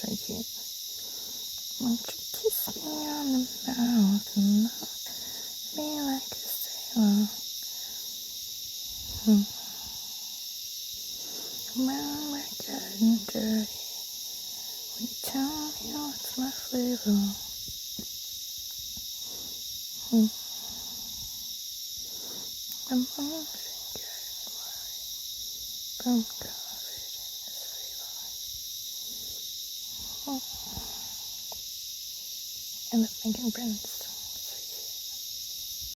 so cute. Won't you kiss me on the mouth and love me like a sailor? When we're getting dirty, will you tell me what's my flavor? I'm getting worried from coffee in this flavor. I love making friends.